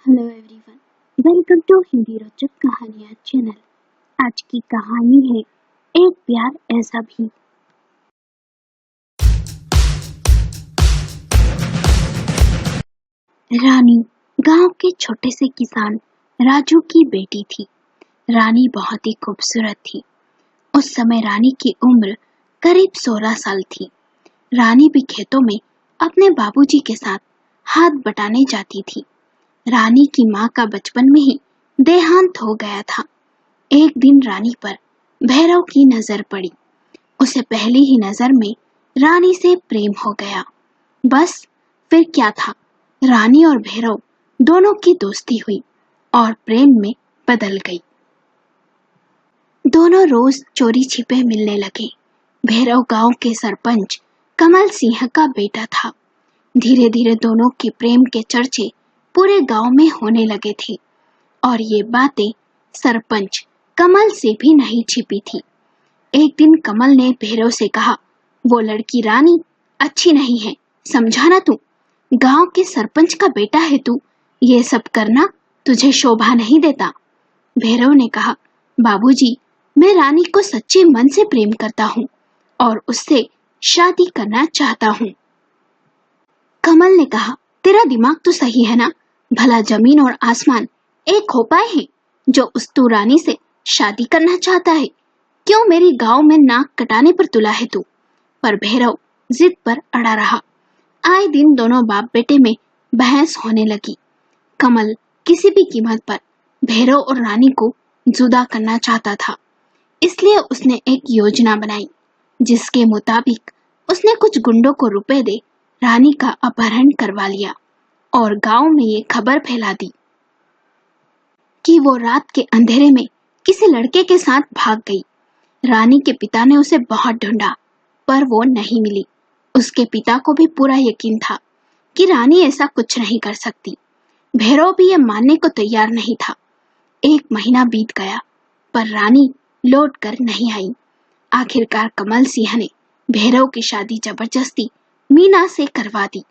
Hello everyone, welcome to Hindi रोचक कहानियाँ channel. आज की कहानी है एक प्यार ऐसा भी। रानी गांव के छोटे से किसान राजू की बेटी थी। रानी बहुत ही खूबसूरत थी। उस समय रानी की उम्र करीब 16 साल थी। रानी भी खेतों में अपने बाबूजी के साथ हाथ बटाने जाती थी। रानी की माँ का बचपन में ही देहांत हो गया था। एक दिन रानी पर भैरव की नजर पड़ी। उसे पहली ही नजर में रानी से प्रेम हो गया। बस फिर क्या था, रानी और भैरव दोनों की दोस्ती हुई और प्रेम में बदल गई। दोनों रोज चोरी छिपे मिलने लगे। भैरव गांव के सरपंच कमल सिंह का बेटा था। धीरे धीरे दोनों के प्रेम के चर्चे पूरे गांव में होने लगे थे और ये बातें सरपंच कमल से भी नहीं छिपी थी। एक दिन कमल ने भैरव से कहा, वो लड़की रानी अच्छी नहीं है, समझा ना तू? गांव के सरपंच का बेटा है तू, ये सब करना तुझे शोभा नहीं देता। भैरव ने कहा, बाबूजी, मैं रानी को सच्चे मन से प्रेम करता हूँ और उससे शादी करना चाहता हूँ। कमल ने कहा, तेरा दिमाग तो सही है ना? भला जमीन और आसमान एक हो पाए हैं जो उस तू रानी से शादी करना चाहता है? क्यों मेरी गांव में नाक कटाने पर तुला है तू? पर भैरव जिद पर अड़ा रहा। आए दिन दोनों बाप बेटे में बहस होने लगी। कमल किसी भी कीमत पर भैरव और रानी को जुदा करना चाहता था। इसलिए उसने एक योजना बनाई, जिसके मुताबिक उसने कुछ गुंडों को रुपए दे रानी का अपहरण करवा लिया और गांव में ये खबर फैला दी कि वो रात के अंधेरे में किसी लड़के के साथ भाग गई। रानी के पिता ने उसे बहुत ढूंढा पर वो नहीं मिली। उसके पिता को भी पूरा यकीन था कि रानी ऐसा कुछ नहीं कर सकती। भैरव भी ये मानने को तैयार नहीं था। 1 महीना बीत गया पर रानी लौट कर नहीं आई। आखिरकार कमल सिंह ने भैरव की शादी जबरदस्ती मीना से करवा दी।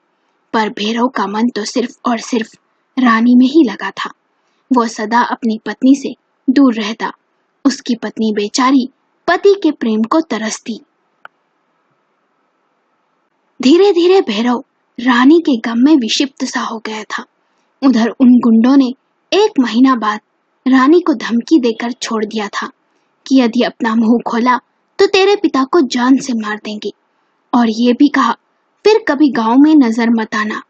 पर भैरव का मन तो सिर्फ और सिर्फ रानी में ही लगा था। वो सदा अपनी पत्नी से दूर रहता। उसकी पत्नी बेचारी पति के प्रेम को तरसती। धीरे धीरे भैरव रानी के गम में विक्षिप्त सा हो गया था। उधर उन गुंडों ने 1 महीना बाद रानी को धमकी देकर छोड़ दिया था कि यदि अपना मुंह खोला तो तेरे पिता को जान से मार देंगे, और ये भी कहा फिर कभी गांव में नजर मत आना।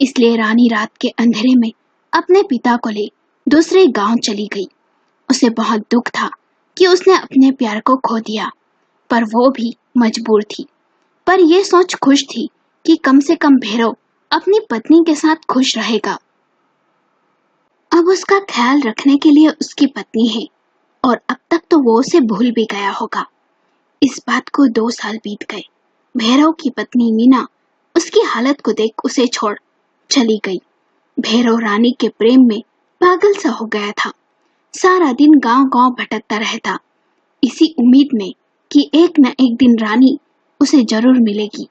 इसलिए रानी रात के अंधेरे में अपने पिता को ले दूसरे गांव चली गई। उसे बहुत दुख था कि उसने अपने प्यार को खो दिया, पर वो भी मजबूर थी। पर यह सोच खुश थी कि कम से कम भैरव अपनी पत्नी के साथ खुश रहेगा। अब उसका ख्याल रखने के लिए उसकी पत्नी है और अब तक तो वो उसे भूल भी गया होगा। इस बात को 2 साल बीत गए। भैरव की पत्नी मीना उसकी हालत को देख उसे छोड़ चली गई। भैरव रानी के प्रेम में पागल सा हो गया था। सारा दिन गांव-गांव भटकता रहता, इसी उम्मीद में कि एक न एक दिन रानी उसे जरूर मिलेगी।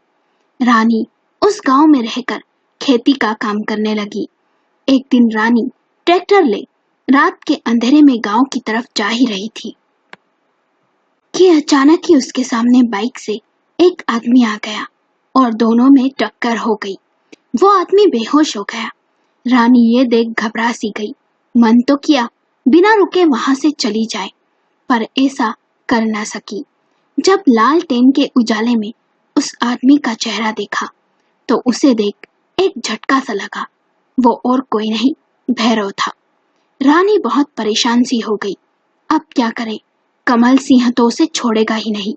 रानी उस गांव में रहकर खेती का काम करने लगी। एक दिन रानी ट्रैक्टर ले रात के अंधेरे में गांव की तरफ जा ही रही थी कि अचानक ही उसके सामने बाइक से एक आदमी आ गया और दोनों में टक्कर हो गई। वो आदमी बेहोश हो गया। रानी ये देख घबरा सी गई। मन तो किया बिना रुके वहां से चली जाए, पर ऐसा कर ना सकी। जब लालटेन के उजाले में उस आदमी का चेहरा देखा तो उसे देख एक झटका सा लगा। वो और कोई नहीं, भैरव था। रानी बहुत परेशान सी हो गई। अब क्या करे? कमल सिंह तो उसे छोड़ेगा ही नहीं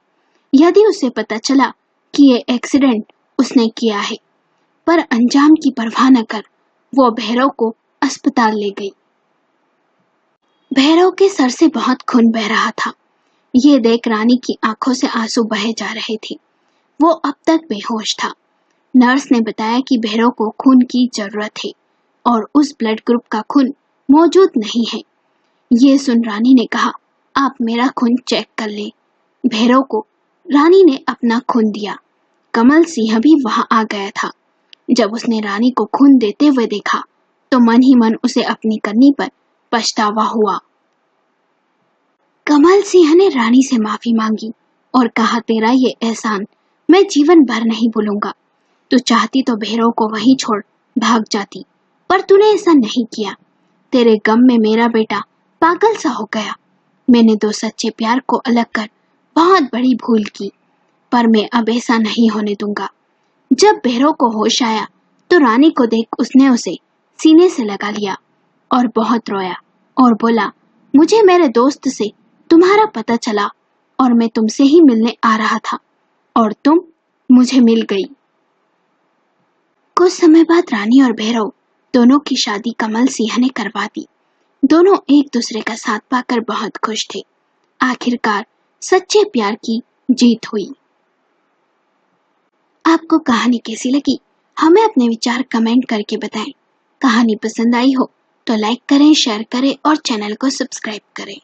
यदि उसे पता चला कि ये एक्सीडेंट उसने किया है। पर अंजाम की परवाह न कर वो भैरव को अस्पताल ले गई। भैरव के सर से बहुत खून बह रहा था। ये देख रानी की आंखों से आंसू बहे जा रहे थे। वो अब तक बेहोश था। नर्स ने बताया कि भैरव को खून की जरूरत है और उस ब्लड ग्रुप का खून मौजूद नहीं है। ये सुन रानी ने कहा, आप मेरा खून चेक कर ले। भैरव को रानी ने अपना खून दिया। कमल सिंह भी वहां आ गया था। जब उसने रानी को खून देते हुए देखा तो मन ही मन उसे अपनी करनी पर पछतावा हुआ। कमल सिंह ने रानी से माफी मांगी और कहा, तेरा ये एहसान मैं जीवन भर नहीं भूलूंगा। तू चाहती तो भैरव को वहीं छोड़ भाग जाती, पर तूने ऐसा नहीं किया। तेरे गम में मेरा बेटा पागल सा हो गया। मैंने दो सच्चे प्यार को अलग कर बहुत बड़ी भूल की, पर मैं अब ऐसा नहीं होने दूंगा। जब भैरव को होश आया तो रानी को देख उसने उसे सीने से लगा लिया और बहुत रोया और बोला, मुझे मेरे दोस्त से तुम्हारा पता चला और मैं तुमसे ही मिलने आ रहा था और तुम मुझे मिल गई। कुछ समय बाद रानी और भैरव दोनों की शादी कमल सिंह ने करवा दी। दोनों एक दूसरे का साथ पाकर बहुत खुश थे। आखिरकार सच्चे प्यार की जीत हुई। आपको कहानी कैसी लगी? हमें अपने विचार कमेंट करके बताएं। कहानी पसंद आई हो तो लाइक करें, शेयर करें और चैनल को सब्सक्राइब करें।